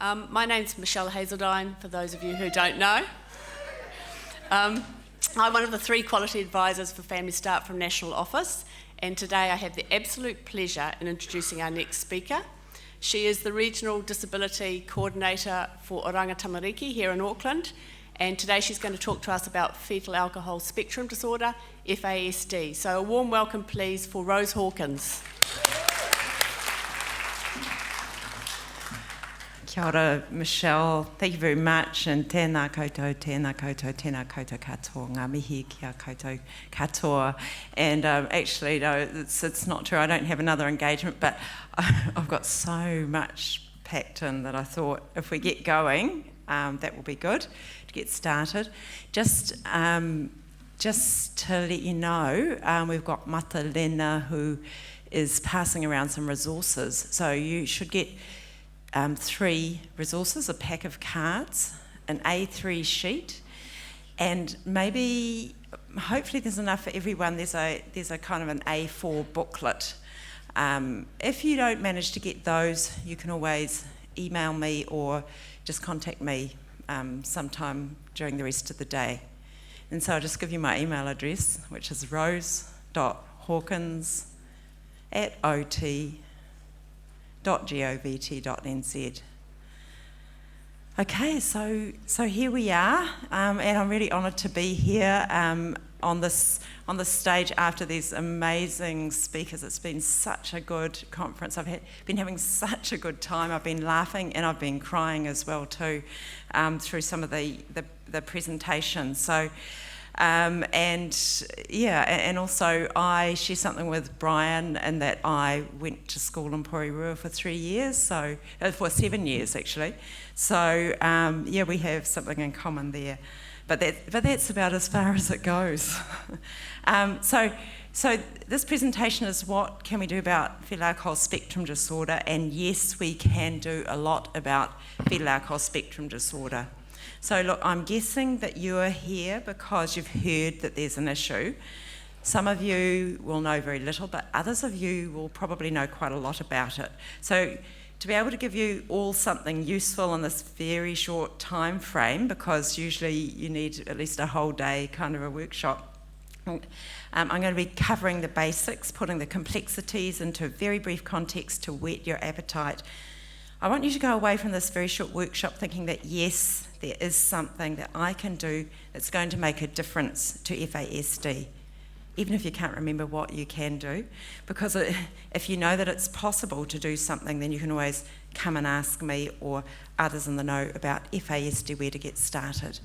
My name's Michelle Hazeldine, for those of you who don't know. I'm one of the 3 quality advisors for Family Start from National Office, and today I have the absolute pleasure in introducing our next speaker. She is the Regional Disability Coordinator for Oranga Tamariki here in Auckland, and today she's going to talk to us about fetal alcohol spectrum disorder, FASD. So a warm welcome please for Rose Hawkins. Kia ora, Michelle. Thank you very much. And tēnā koutou katoa, ngā mihi kia koutou katoa. And actually, no, it's not true. I don't have another engagement, but I've got so much packed in that I thought if we get going, that will be good to get started. Just to let you know, we've got Mata Lena who is passing around some resources. So you should get 3 resources, a pack of cards, an A3 sheet, and maybe, hopefully there's enough for everyone, there's a kind of an A4 booklet. If you don't manage to get those, you can always email me or just contact me sometime during the rest of the day. And so I'll just give you my email address, which is rose.hawkins@aotearoa.nz. Okay, so here we are, and I'm really honoured to be here on this stage after these amazing speakers. It's been such a good conference. I've been having such a good time. I've been laughing and I've been crying as well too, through some of the presentations. So. And also I share something with Brian in that I went to school in Porirua for 3 years, so for 7 years actually. So we have something in common there, but that's about as far as it goes. So this presentation is what can we do about fetal alcohol spectrum disorder, and yes, we can do a lot about fetal alcohol spectrum disorder. So look, I'm guessing that you are here because you've heard that there's an issue. Some of you will know very little, but others of you will probably know quite a lot about it. So to be able to give you all something useful in this very short time frame, because usually you need at least a whole day kind of a workshop, I'm going to be covering the basics, putting the complexities into a very brief context to whet your appetite. I want you to go away from this very short workshop thinking that yes, there is something that I can do that's going to make a difference to FASD, even if you can't remember what you can do, because if you know that it's possible to do something, then you can always come and ask me or others in the know about FASD, where to get started.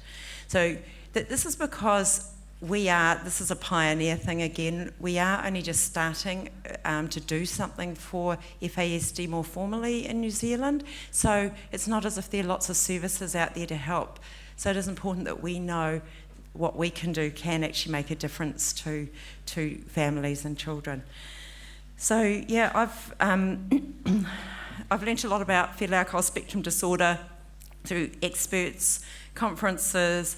So this is because this is a pioneer thing again, we are only just starting to do something for FASD more formally in New Zealand, so it's not as if there are lots of services out there to help. So it is important that we know what we can do can actually make a difference to families and children. So yeah, I've learnt a lot about fetal alcohol spectrum disorder through experts, conferences,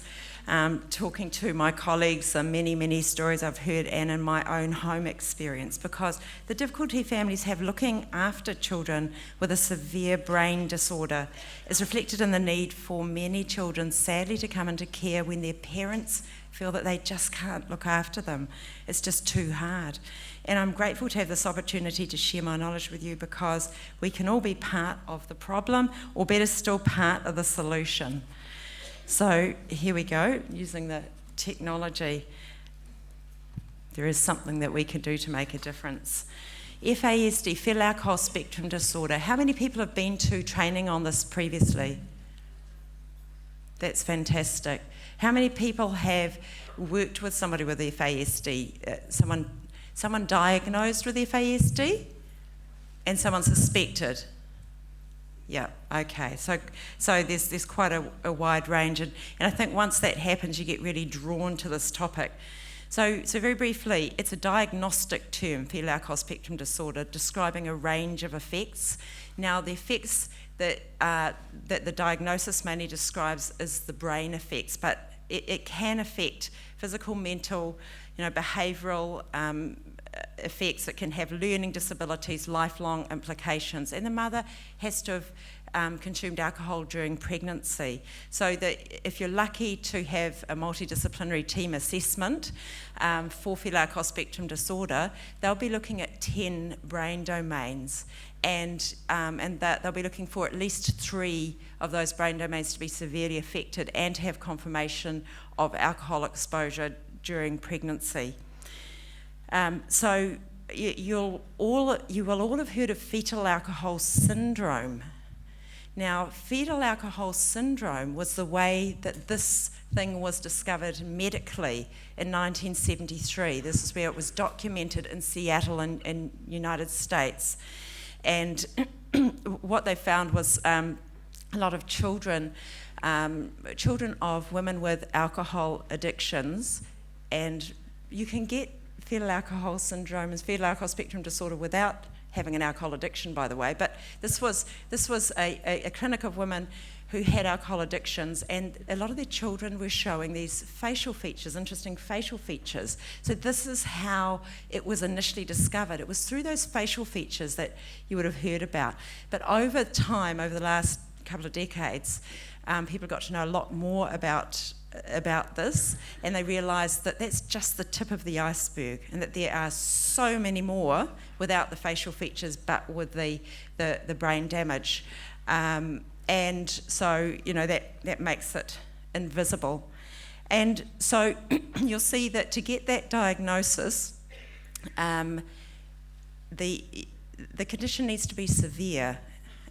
talking to my colleagues, many stories I've heard, and in my own home experience, because the difficulty families have looking after children with a severe brain disorder is reflected in the need for many children, sadly, to come into care when their parents feel that they just can't look after them. It's just too hard. And I'm grateful to have this opportunity to share my knowledge with you, because we can all be part of the problem, or better still, part of the solution. So here we go, using the technology. There is something that we can do to make a difference. FASD, fetal alcohol spectrum disorder. How many people have been to training on this previously? That's fantastic. How many people have worked with somebody with FASD? Someone diagnosed with FASD and someone suspected? Yeah, okay, so there's quite a wide range, and I think once that happens you get really drawn to this topic. So very briefly, it's a diagnostic term, fetal alcohol spectrum disorder, describing a range of effects. Now the effects that the diagnosis mainly describes is the brain effects, but it can affect physical, mental, behavioural effects. It can have learning disabilities, lifelong implications, and the mother has to have consumed alcohol during pregnancy. So that if you're lucky to have a multidisciplinary team assessment for fetal alcohol spectrum disorder, they'll be looking at 10 brain domains, and that they'll be looking for at least 3 of those brain domains to be severely affected and to have confirmation of alcohol exposure during pregnancy. So you will all have heard of fetal alcohol syndrome. Now, fetal alcohol syndrome was the way that this thing was discovered medically in 1973. This is where it was documented in Seattle in United States. And what they found was a lot of children of women with alcohol addictions, and you can get fetal alcohol syndrome and fetal alcohol spectrum disorder without having an alcohol addiction, by the way, but this was a clinic of women who had alcohol addictions, and a lot of their children were showing these facial features, interesting facial features. So this is how it was initially discovered. It was through those facial features that you would have heard about. But over time, over the last couple of decades, people got to know a lot more about this, and they realised that that's just the tip of the iceberg, and that there are so many more without the facial features but with the brain damage. And so, that makes it invisible. And so you'll see that to get that diagnosis, the condition needs to be severe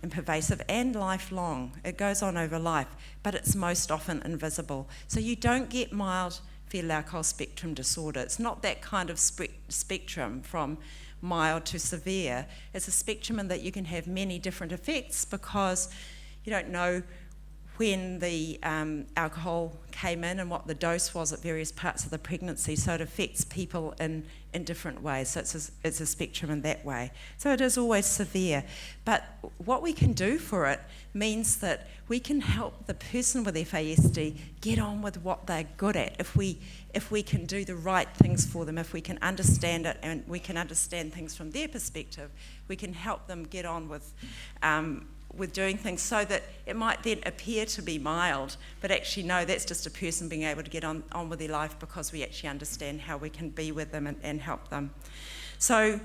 and pervasive and lifelong. It goes on over life, but it's most often invisible. So you don't get mild fetal alcohol spectrum disorder. It's not that kind of spectrum from mild to severe. It's a spectrum in that you can have many different effects because you don't know when the alcohol came in and what the dose was at various parts of the pregnancy, so it affects people in different ways. So it's a spectrum in that way. So it is always severe. But what we can do for it means that we can help the person with FASD get on with what they're good at. If we can do the right things for them, if we can understand it and we can understand things from their perspective, we can help them get on with doing things so that it might then appear to be mild, but actually no, that's just a person being able to get on with their life because we actually understand how we can be with them and help them. So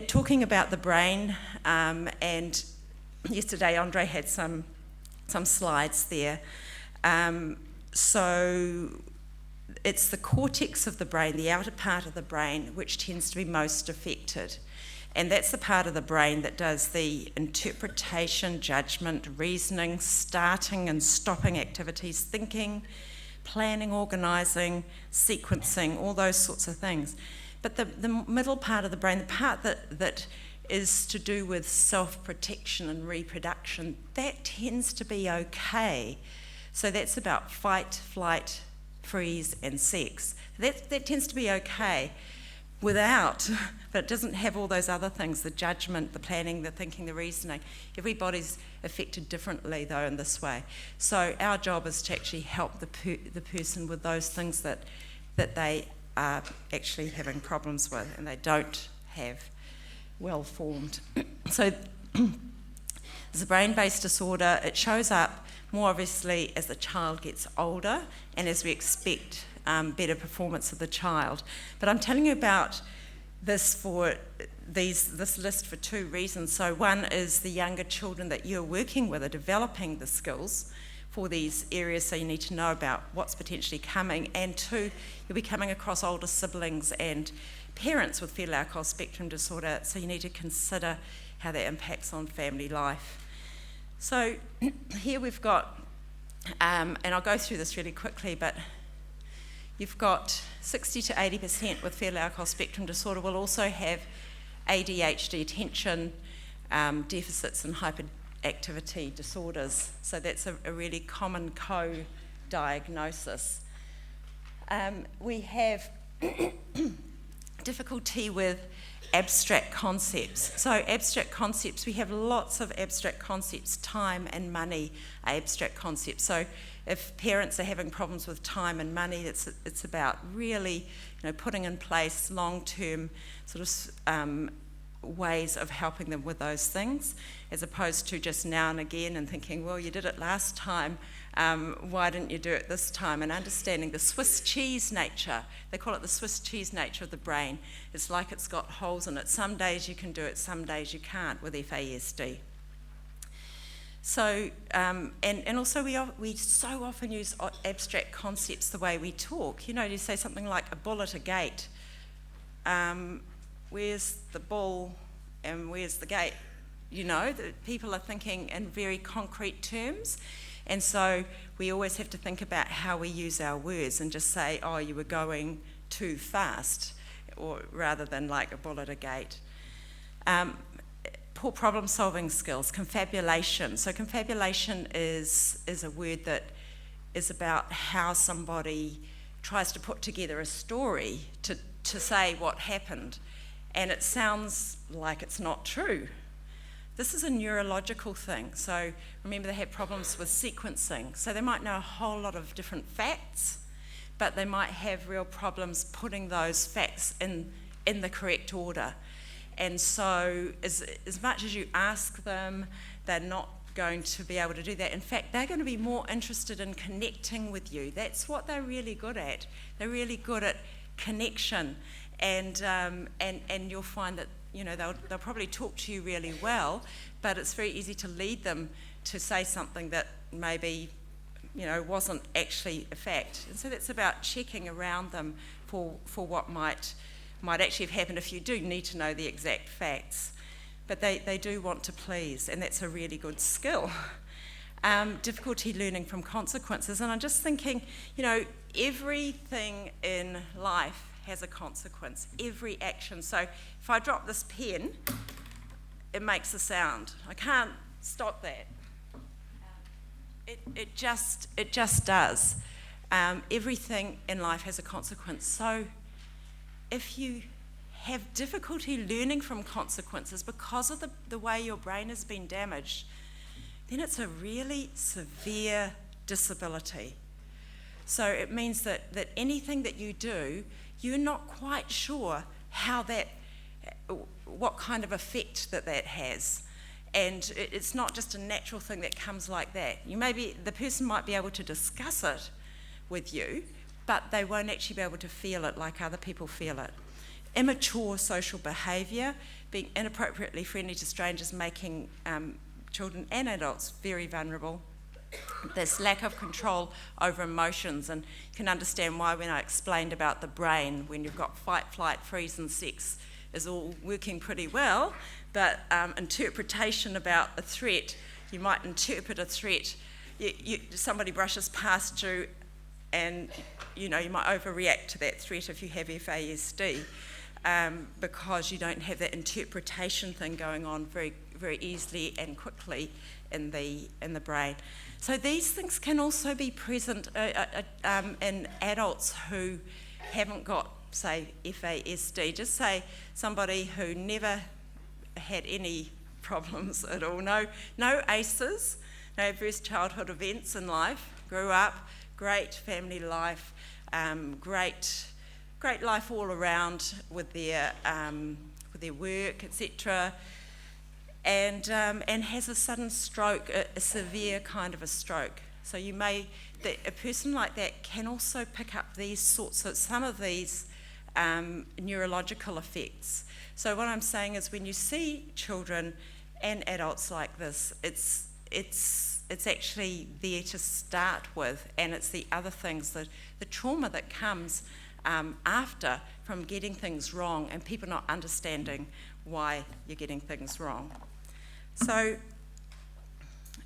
talking about the brain, and yesterday Andre had some slides there. So it's the cortex of the brain, the outer part of the brain, which tends to be most affected. And that's the part of the brain that does the interpretation, judgment, reasoning, starting and stopping activities, thinking, planning, organising, sequencing, all those sorts of things. But the middle part of the brain, the part that is to do with self-protection and reproduction, that tends to be okay. So that's about fight, flight, freeze and sex. That tends to be okay. But it doesn't have all those other things, the judgment, the planning, the thinking, the reasoning. Everybody's affected differently, though, in this way. So our job is to actually help the person with those things that they are actually having problems with and they don't have well formed. So there's a brain-based disorder. It shows up more obviously as the child gets older and as we expect better performance of the child. But I'm telling you about this list for 2 reasons. So one is the younger children that you're working with are developing the skills for these areas, so you need to know about what's potentially coming. And 2, you'll be coming across older siblings and parents with fetal alcohol spectrum disorder, so you need to consider how that impacts on family life. So here we've got, and I'll go through this really quickly, but you've got 60 to 80% with fetal alcohol spectrum disorder will also have ADHD, attention deficits and hyperactivity disorders. So that's a really common co-diagnosis. We have difficulty with abstract concepts. So abstract concepts, we have lots of abstract concepts. Time and money are abstract concepts. So if parents are having problems with time and money, it's about really, putting in place long-term sort of ways of helping them with those things, as opposed to just now and again and thinking, well, you did it last time, why didn't you do it this time? And understanding the Swiss cheese nature, they call it the Swiss cheese nature of the brain. It's like it's got holes in it. Some days you can do it, some days you can't with FASD. So, and also we so often use abstract concepts the way we talk. You say something like a bull at a gate. Where's the bull and where's the gate? That people are thinking in very concrete terms. And so we always have to think about how we use our words and just say, oh, you were going too fast, or rather than like a bull at a gate. Poor problem-solving skills, confabulation. So confabulation is a word that is about how somebody tries to put together a story to say what happened, and it sounds like it's not true. This is a neurological thing. So remember, they have problems with sequencing. So they might know a whole lot of different facts, but they might have real problems putting those facts in the correct order. And so as much as you ask them, they're not going to be able to do that. In fact, they're going to be more interested in connecting with you. That's what they're really good at. They're really good at connection. And you'll find that they'll probably talk to you really well, but it's very easy to lead them to say something that maybe wasn't actually a fact. And so that's about checking around them for what might actually have happened if you do need to know the exact facts. But they do want to please, and that's a really good skill. Difficulty learning from consequences, and I'm just thinking, everything in life has a consequence, every action. So if I drop this pen, it makes a sound. I can't stop that. It just does. Everything in life has a consequence. So if you have difficulty learning from consequences because of the way your brain has been damaged, then it's a really severe disability. So it means that anything that you do, you're not quite sure what kind of effect that has. And it's not just a natural thing that comes like that. The person might be able to discuss it with you, but they won't actually be able to feel it like other people feel it. Immature social behaviour, being inappropriately friendly to strangers, making children and adults very vulnerable. This lack of control over emotions, and you can understand why when I explained about the brain, when you've got fight, flight, freeze and sex is all working pretty well, but interpretation about a threat, you might interpret a threat, somebody brushes past you and you might overreact to that threat if you have FASD, because you don't have that interpretation thing going on very, very easily and quickly in the brain. So these things can also be present in adults who haven't got, say, FASD. Just say somebody who never had any problems at all, no ACEs, no adverse childhood events in life, grew up, great family life, great life all around with their work, etc., and has a sudden stroke, a severe kind of a stroke. So a person like that can also pick up some of these neurological effects. So what I'm saying is, when you see children and adults like this, it's actually there to start with, and it's the other things, the trauma that comes after from getting things wrong and people not understanding why you're getting things wrong. So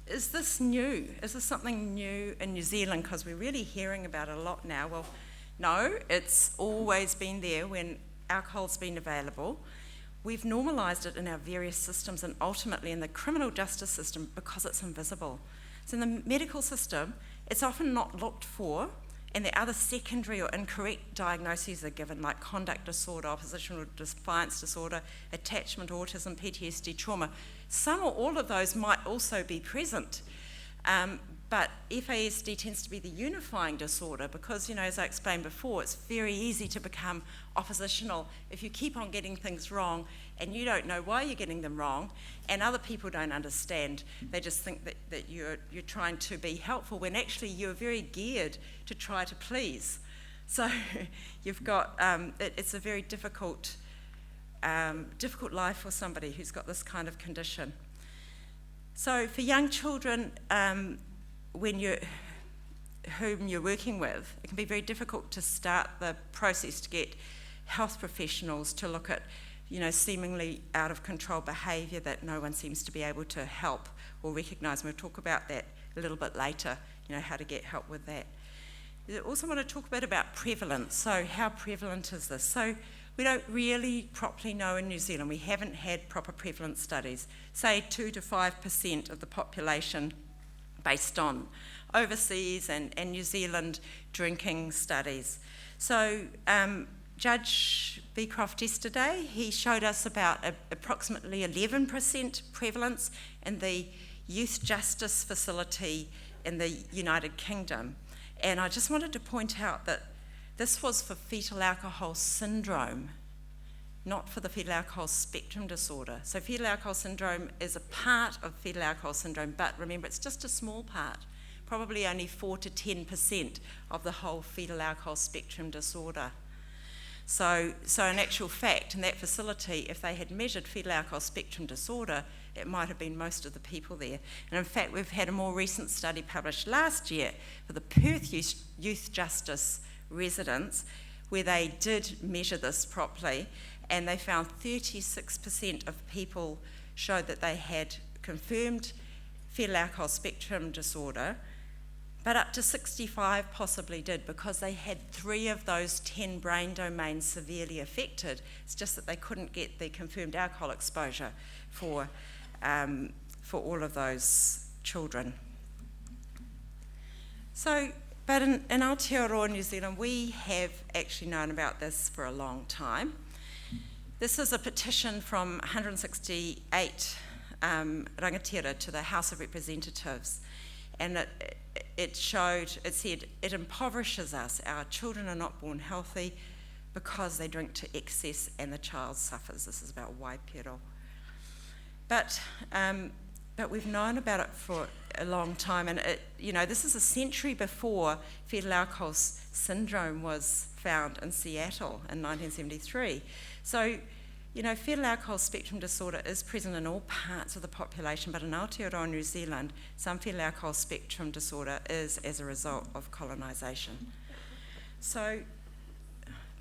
is this new? Is this something new in New Zealand? Because we're really hearing about it a lot now. Well, no, it's always been there when alcohol's been available. We've normalised it in our various systems and ultimately in the criminal justice system because it's invisible. So in the medical system, it's often not looked for, and the other secondary or incorrect diagnoses are given, like conduct disorder, oppositional defiance disorder, attachment, autism, PTSD, trauma. Some or all of those might also be present, But FASD tends to be the unifying disorder because, as I explained before, it's very easy to become oppositional if you keep on getting things wrong and you don't know why you're getting them wrong, and other people don't understand. They just think that you're trying to be helpful when actually you're very geared to try to please. So you've got, it's a very difficult life for somebody who's got this kind of condition. So for young children, whom you're working with, it can be very difficult to start the process to get health professionals to look at, seemingly out of control behaviour that no one seems to be able to help or recognise. And we'll talk about that a little bit later, how to get help with that. I also want to talk a bit about prevalence. So how prevalent is this? So we don't really properly know in New Zealand. We haven't had proper prevalence studies. Say 2 to 5% of the population based on overseas and New Zealand drinking studies. So Judge Beecroft yesterday, he showed us about approximately 11% prevalence in the Youth Justice Facility in the United Kingdom. And I just wanted to point out that this was for fetal alcohol syndrome, not for the fetal alcohol spectrum disorder. So fetal alcohol syndrome is a part of fetal alcohol syndrome, but remember, it's just a small part, probably only 4 to 10% of the whole fetal alcohol spectrum disorder. So in actual fact, in that facility, if they had measured fetal alcohol spectrum disorder, it might have been most of the people there. And in fact, we've had a more recent study published last year for the Perth Youth Justice residents, where they did measure this properly, and they found 36% of people showed that they had confirmed fetal alcohol spectrum disorder, but up to 65 possibly did, because they had 3 of those 10 brain domains severely affected. It's just that they couldn't get the confirmed alcohol exposure for all of those children. So, but in Aotearoa New Zealand, we have actually known about this for a long time. This is a petition from 168 rangatira to the House of Representatives, and it said, it impoverishes us. Our children are not born healthy because they drink to excess and the child suffers. This is about Waipiro. But we've known about it for a long time, and this is a century before fetal alcohol syndrome was found in Seattle in 1973. So, fetal alcohol spectrum disorder is present in all parts of the population, but in Aotearoa New Zealand, some fetal alcohol spectrum disorder is as a result of colonisation. So,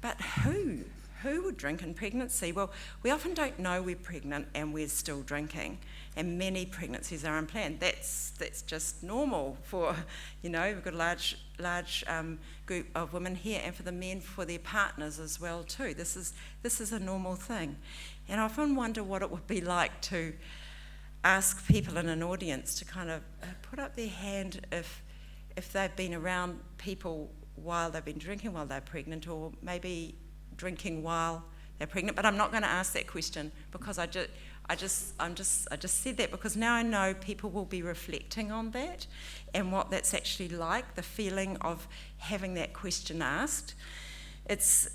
but who would drink in pregnancy? Well, we often don't know we're pregnant and we're still drinking, and many pregnancies are unplanned. That's just normal for, we've got a large group of women here, and for the men, for their partners as well too. This is a normal thing. And I often wonder what it would be like to ask people in an audience to kind of put up their hand if they've been around people while they've been drinking while they're pregnant, or maybe drinking while they're pregnant. But I'm not going to ask that question, because I just said that because now I know people will be reflecting on that and what that's actually like, the feeling of having that question asked. It's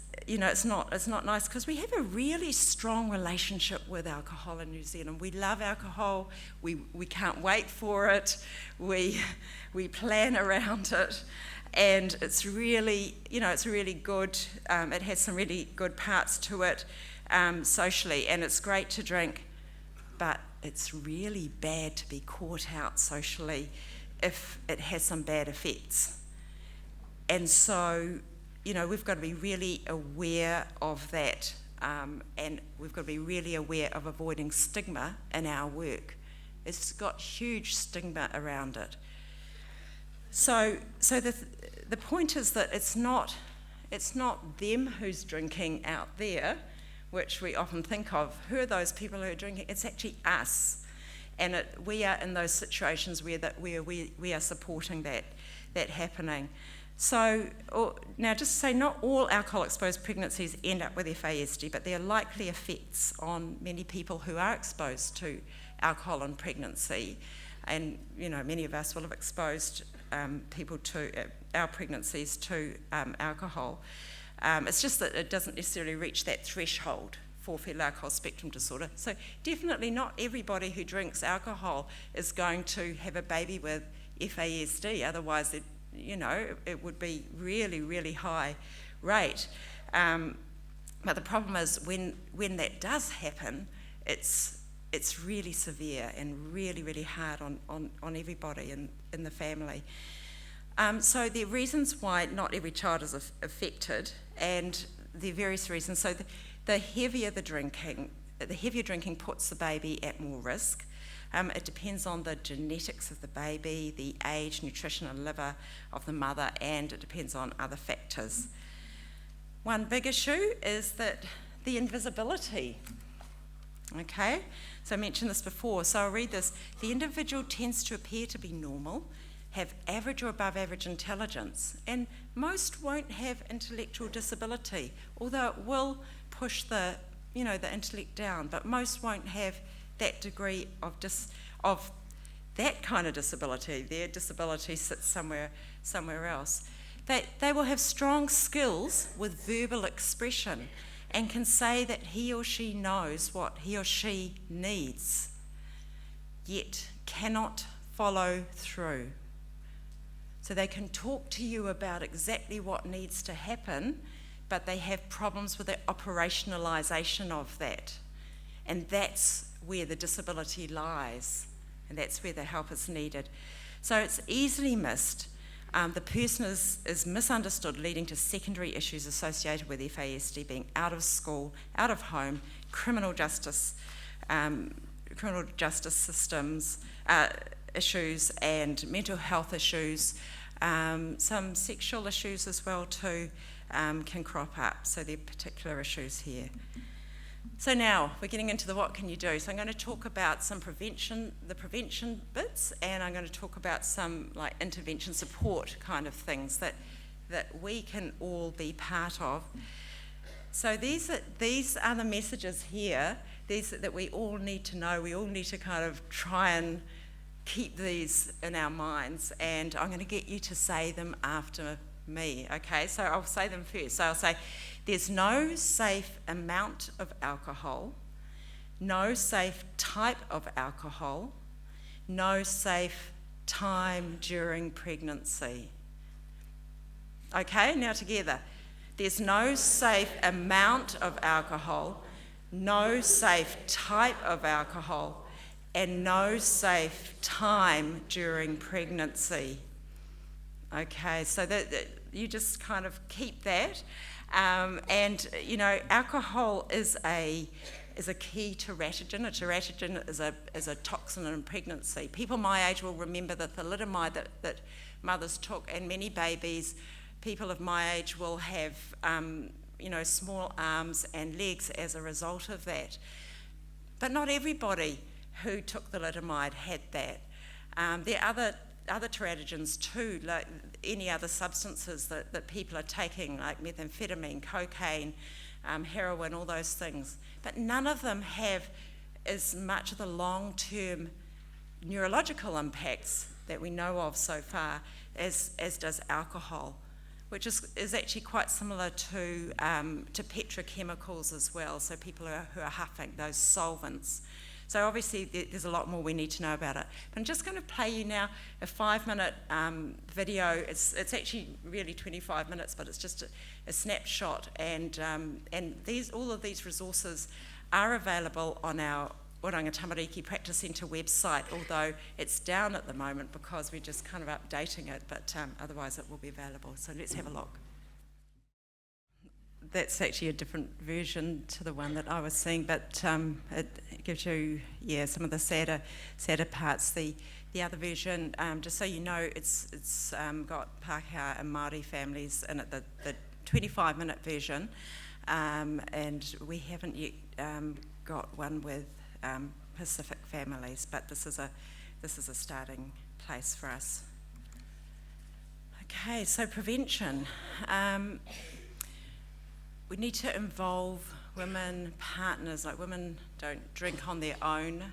not nice, because we have a really strong relationship with alcohol in New Zealand. We love alcohol. We can't wait for it. We plan around it. And it's really, it's really good. It has some really good parts to it socially, and it's great to drink, but it's really bad to be caught out socially if it has some bad effects. And so, we've got to be really aware of that, and we've got to be really aware of avoiding stigma in our work. It's got huge stigma around it. So the point is that it's not them who's drinking out there, which we often think of. Who are those people who are drinking? It's actually us, and we are in those situations where we are supporting that happening. So now, just to say, not all alcohol-exposed pregnancies end up with FASD, but there are likely effects on many people who are exposed to alcohol in pregnancy. and many of us will have exposed people to our pregnancies to alcohol. It's just that it doesn't necessarily reach that threshold for fetal alcohol spectrum disorder. So definitely not everybody who drinks alcohol is going to have a baby with FASD, otherwise it would be really, really high rate. But the problem is when that does happen, it's really severe and really, really hard on everybody in the family. So there are reasons why not every child is affected, and there are various reasons. So the heavier drinking puts the baby at more risk. It depends on the genetics of the baby, the age, nutrition and liver of the mother, and it depends on other factors. One big issue is that the invisibility. Okay, so I mentioned this before, so I'll read this. The individual tends to appear to be normal, have average or above average intelligence, and most won't have intellectual disability, although it will push the intellect down, but most won't have that degree of that kind of disability. Their disability sits somewhere else. They will have strong skills with verbal expression and can say that he or she knows what he or she needs, yet cannot follow through. So they can talk to you about exactly what needs to happen, but they have problems with the operationalisation of that. And that's where the disability lies, and that's where the help is needed. So it's easily missed. The person is misunderstood, leading to secondary issues associated with FASD, being out of school, out of home, criminal justice systems issues, and mental health issues. Some sexual issues as well too can crop up. So there are particular issues here. So now we're getting into the what can you do. So I'm going to talk about the prevention bits, and I'm going to talk about some like intervention support kind of things that we can all be part of. So these are the messages here, that we all need to know. We all need to kind of try and keep these in our minds, and I'm going to get you to say them after me, okay? So I'll say them first. So I'll say, there's no safe amount of alcohol, no safe type of alcohol, no safe time during pregnancy. Okay, now together. There's no safe amount of alcohol, no safe type of alcohol, and no safe time during pregnancy. Okay, so that you just kind of keep that. And alcohol is a key teratogen. A teratogen is a toxin in pregnancy. People my age will remember the thalidomide that mothers took, and many babies, people of my age, will have small arms and legs as a result of that. But not everybody who took thalidomide had that. There are other teratogens too, like any other substances that people are taking, like methamphetamine, cocaine, heroin, all those things. But none of them have as much of the long-term neurological impacts that we know of so far as does alcohol, which is actually quite similar to petrochemicals as well, so people who are huffing, those solvents. So obviously there's a lot more we need to know about it. But I'm just going to play you now a 5-minute video. It's actually really 25 minutes, but it's just a snapshot. And all of these resources are available on our Oranga Tamariki Practice Centre website, although it's down at the moment because we're just kind of updating it, but otherwise it will be available. So let's have a look. That's actually a different version to the one that I was seeing, but it gives you, some of the sadder parts. The other version, just so you know, it's got Pākehā and Māori families in it, the 25-minute version, and we haven't yet got one with Pacific families, but this is a starting place for us. Okay, so prevention. We need to involve women partners. Like, women don't drink on their own.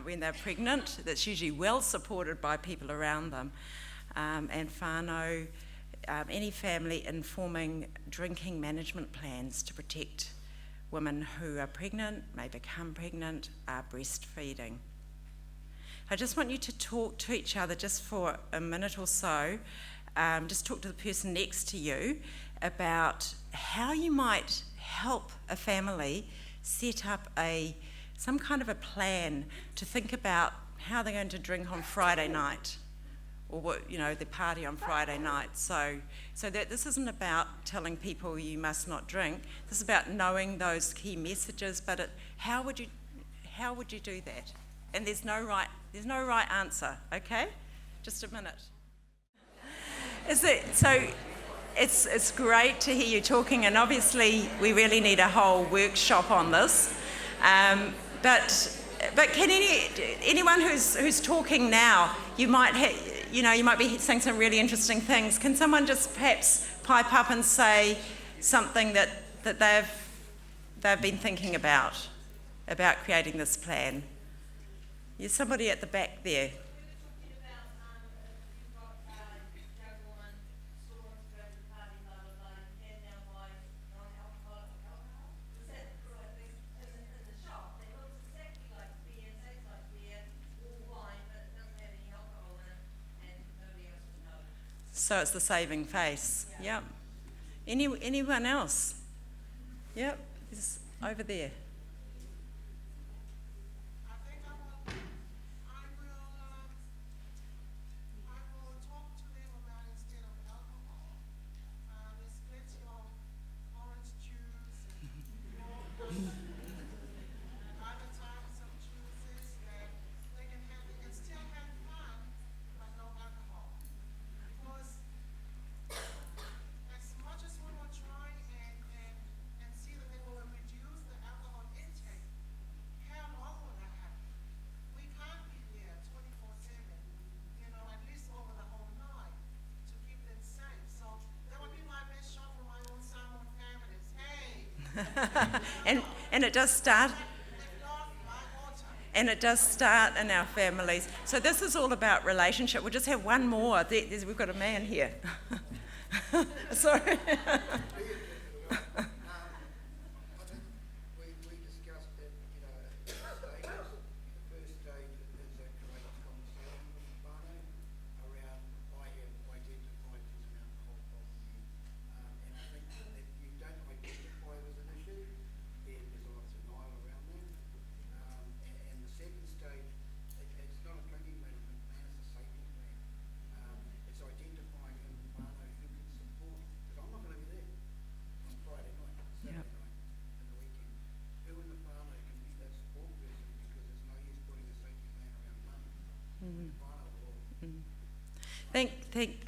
when they're pregnant. That's usually well supported by people around them. And whanau, any family informing drinking management plans to protect women who are pregnant, may become pregnant, are breastfeeding. I just want you to talk to each other just for a minute or so. Just talk to the person next to you about how you might help a family set up some kind of a plan to think about how they're going to drink on Friday night, or what, the party on Friday night. So that this isn't about telling people you must not drink. This is about knowing those key messages. But how would you do that? And there's no right answer. Okay, just a minute. It's great to hear you talking, and obviously we really need a whole workshop on this. But can anyone who's talking now, you might be saying some really interesting things. Can someone just perhaps pipe up and say something that they've been thinking about creating this plan? There's somebody at the back there. So it's the saving face. Yep. Anyone else? Yep. It's over there. And it does start. And it does start in our families. So this is all about relationship. We'll just have one more. We've got a man here. Sorry.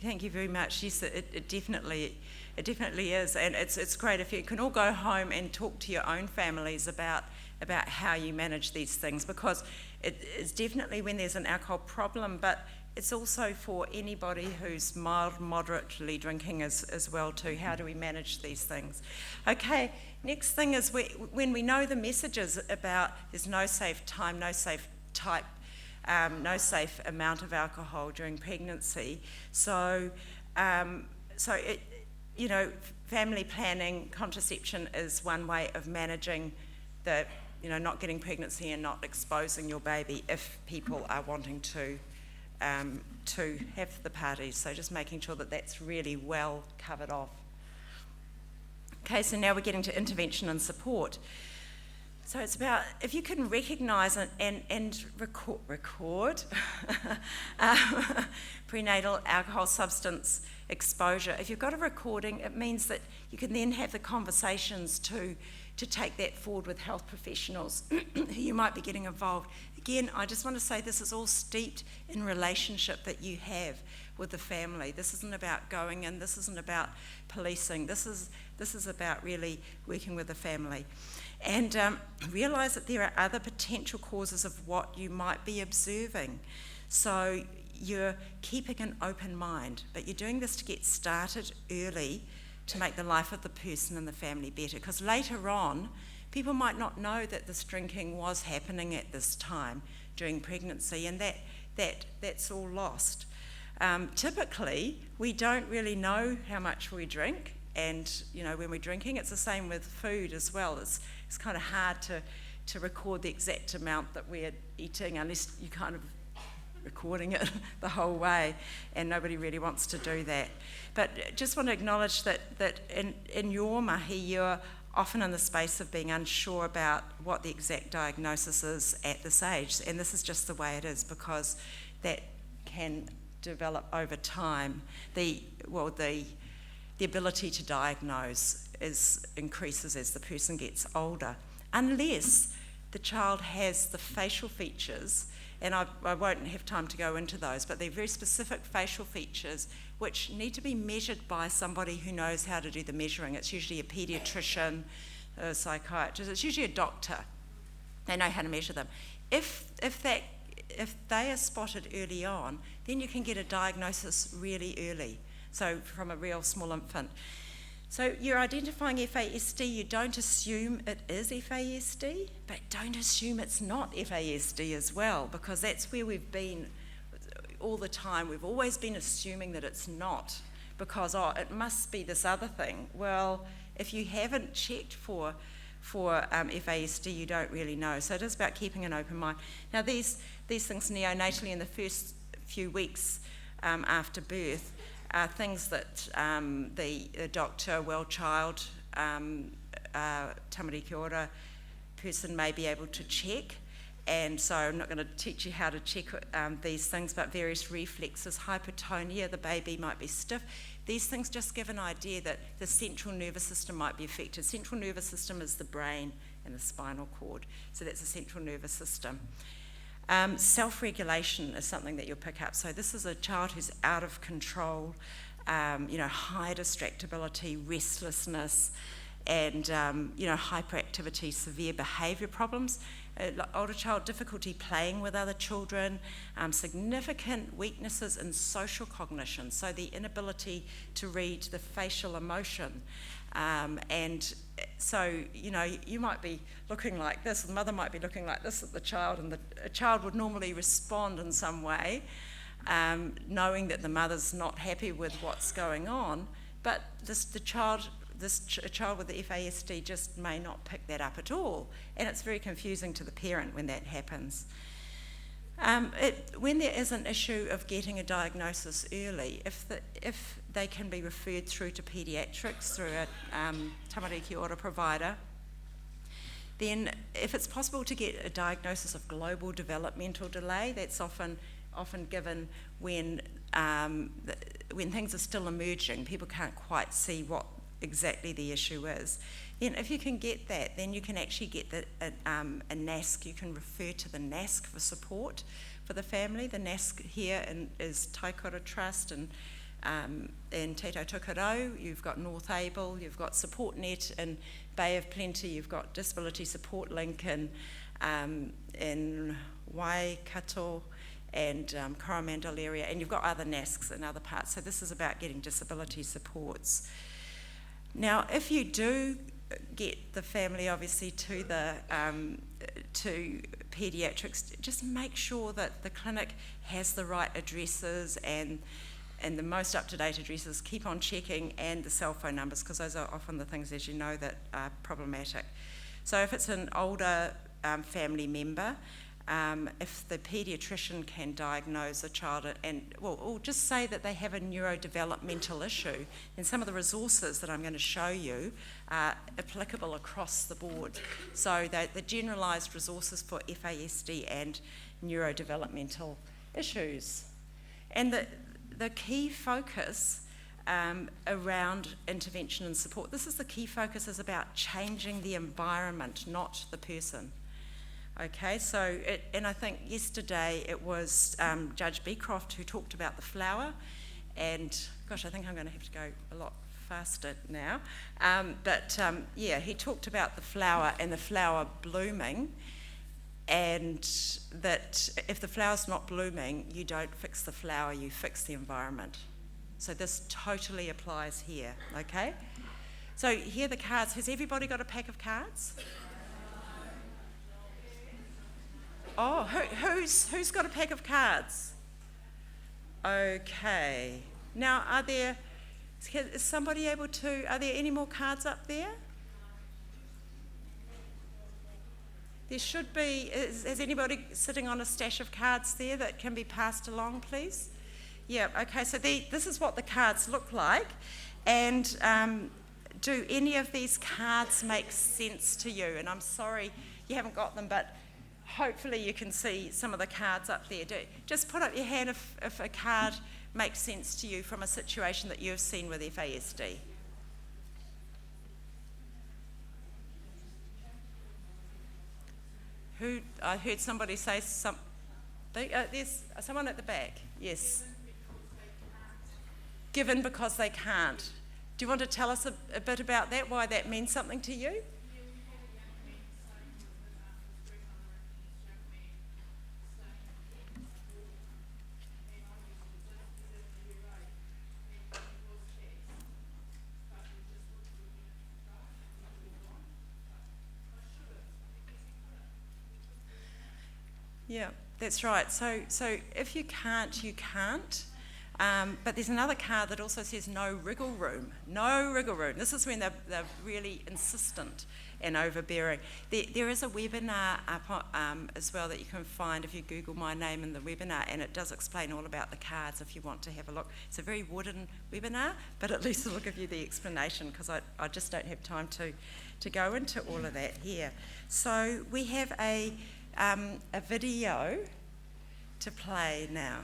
Thank you very much. Yes, it definitely is, and it's great if you can all go home and talk to your own families about how you manage these things, because it's definitely when there's an alcohol problem, but it's also for anybody who's moderately drinking as well too. How do we manage these things? Okay, next thing is when we know the messages about there's no safe time, no safe type, no safe amount of alcohol during pregnancy. So family planning, contraception is one way of managing the, not getting pregnancy and not exposing your baby if people are wanting to have the parties. So just making sure that that's really well covered off. Okay, so now we're getting to intervention and support. So it's about, if you can recognise and record prenatal alcohol substance exposure. If you've got a recording, it means that you can then have the conversations to take that forward with health professionals who you might be getting involved. Again, I just want to say this is all steeped in relationship that you have with the family. This isn't about going in, this isn't about policing, this is about really working with the family. And realise that there are other potential causes of what you might be observing. So you're keeping an open mind, but you're doing this to get started early to make the life of the person and the family better. Because later on, people might not know that this drinking was happening at this time during pregnancy, and that's all lost. Typically, we don't really know how much we drink, and when we're drinking, it's the same with food as well. It's kind of hard to record the exact amount that we're eating unless you kind of recording it the whole way, and nobody really wants to do that. But just want to acknowledge that in your mahi, you're often in the space of being unsure about what the exact diagnosis is at this age, and this is just the way it is, because that can develop over time. The ability to diagnose increases as the person gets older, unless the child has the facial features, and I won't have time to go into those, but they're very specific facial features which need to be measured by somebody who knows how to do the measuring. It's usually a paediatrician, a psychiatrist, it's usually a doctor. They know how to measure them. If they are spotted early on, then you can get a diagnosis really early, so from a real small infant. So you're identifying FASD, you don't assume it is FASD, but don't assume it's not FASD as well, because that's where we've been all the time. We've always been assuming that it's not, because, it must be this other thing. Well, if you haven't checked for FASD, you don't really know. So it is about keeping an open mind. Now, these things neonatally in the first few weeks after birth are things that the doctor, well child, Tamariki Ora person may be able to check. And so I'm not going to teach you how to check these things, but various reflexes, hypotonia, the baby might be stiff. These things just give an idea that the central nervous system might be affected. Central nervous system is the brain and the spinal cord, so that's the central nervous system. Self-regulation is something that you'll pick up. So this is a child who's out of control, high distractibility, restlessness, and hyperactivity, severe behaviour problems. Older child, difficulty playing with other children, significant weaknesses in social cognition, so the inability to read the facial emotion. And so, you might be looking like this, the mother might be looking like this at the child, and a child would normally respond in some way, knowing that the mother's not happy with what's going on, but a child with the FASD just may not pick that up at all, and it's very confusing to the parent when that happens. When there is an issue of getting a diagnosis early, if they can be referred through to paediatrics through a Tamariki Ora provider, then if it's possible to get a diagnosis of global developmental delay, that's often given when things are still emerging, people can't quite see what exactly the issue is. Then if you can get that, then you can actually get a NASC. You can refer to the NASC for support for the family. The NASC here is Taikura Trust and Te Tokerau. You've got North Able, you've got SupportNet in Bay of Plenty, you've got Disability Support Link in Waikato and Coromandel area, and you've got other NASCs in other parts. So this is about getting disability supports. Now, if you do get the family, obviously, to paediatrics, just make sure that the clinic has the right addresses and the most up-to-date addresses. Keep on checking, and the cell phone numbers, because those are often the things, as you know, that are problematic. So if it's an older family member, if the paediatrician can diagnose a child or just say that they have a neurodevelopmental issue, then some of the resources that I'm going to show you are applicable across the board. So the generalised resources for FASD and neurodevelopmental issues. And the key focus around intervention and support, this is the key focus, is about changing the environment, not the person. Okay, so, and I think yesterday it was Judge Beecroft who talked about the flower, and gosh, I think I'm going to have to go a lot faster now. He talked about the flower and the flower blooming, and that if the flower's not blooming, you don't fix the flower, you fix the environment. So this totally applies here, okay? So here are the cards. Has everybody got a pack of cards? Oh, who's got a pack of cards? Okay. Now, is somebody able to, are there any more cards up there? There should be. Is anybody sitting on a stash of cards there that can be passed along, please? Yeah, okay, so this is what the cards look like. And do any of these cards make sense to you? And I'm sorry you haven't got them, but hopefully you can see some of the cards up there. Just put up your hand if a card makes sense to you from a situation that you've seen with FASD. I heard somebody say something. There's someone at the back. Yes. Given because they can't. Do you want to tell us a bit about that, why that means something to you? Yeah, that's right. So if you can't, you can't. But there's another card that also says no wriggle room. No wriggle room. This is when they're really insistent and overbearing. There is a webinar up as well that you can find if you Google my name in the webinar, and it does explain all about the cards if you want to have a look. It's a very wooden webinar, but at least it'll give you the explanation because I just don't have time to go into all of that here. So we have a video to play now.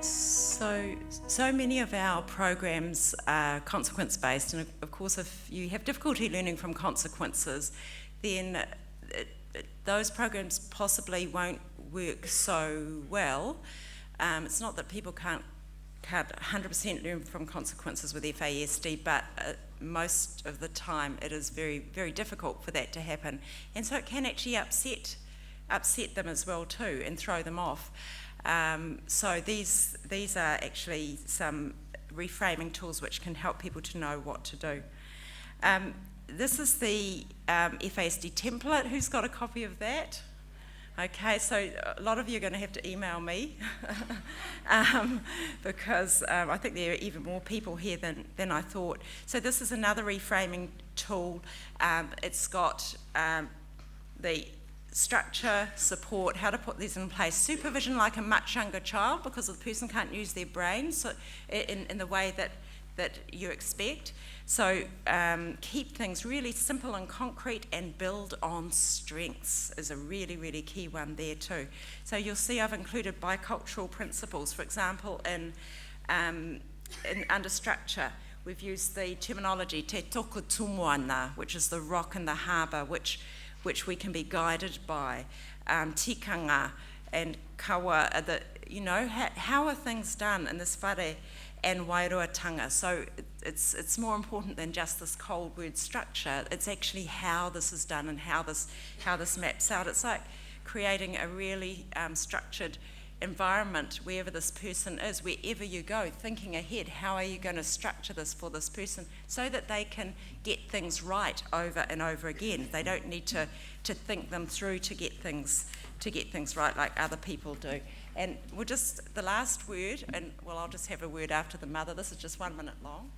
So many of our programs are consequence-based, and of course if you have difficulty learning from consequences, then those programs possibly won't work so well. It's not that people can't 100% learn from consequences with FASD, but most of the time it is very, very difficult for that to happen. And so it can actually upset them as well too and throw them off. So these are actually some reframing tools which can help people to know what to do. This is the FASD template. Who's got a copy of that? Okay, so a lot of you are going to have to email me because I think there are even more people here than I thought. So this is another reframing tool. It's got the structure, support, how to put these in place, supervision like a much younger child because the person can't use their brain so in the way that you expect. So keep things really simple and concrete and build on strengths is a really, really key one there too. So you'll see I've included bicultural principles. For example, in under structure, we've used the terminology te toko tumuana, which is the rock in the harbour, which we can be guided by. Tikanga and kawa, how are things done in this whare and wairuatanga. So it's more important than just this cold word structure. It's actually how this is done and how this maps out. It's like creating a really structured environment wherever this person is, wherever you go, thinking ahead, how are you going to structure this for this person so that they can get things right over and over again. They don't need to think them through to get things right like other people do. And the last word, and I'll just have a word after the mother. This is just 1 minute long.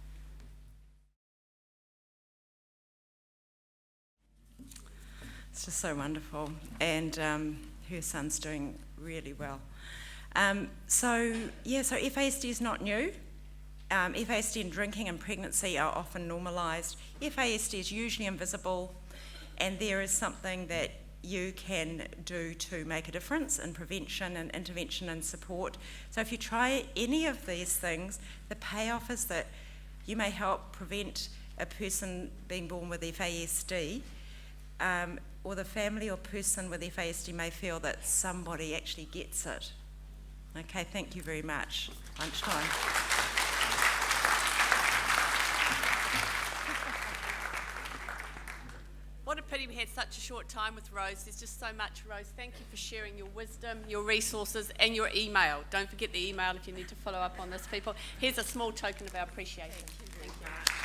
It's just so wonderful. And her son's doing really well. So FASD is not new. FASD in drinking and pregnancy are often normalised. FASD is usually invisible, and there is something that you can do to make a difference in prevention and intervention and support. So if you try any of these things, the payoff is that you may help prevent a person being born with FASD, or the family or person with FASD may feel that somebody actually gets it. Okay, thank you very much. Lunchtime. What a pity we had such a short time with Rose. There's just so much, Rose. Thank you for sharing your wisdom, your resources, and your email. Don't forget the email if you need to follow up on this, people. Here's a small token of our appreciation. Thank you.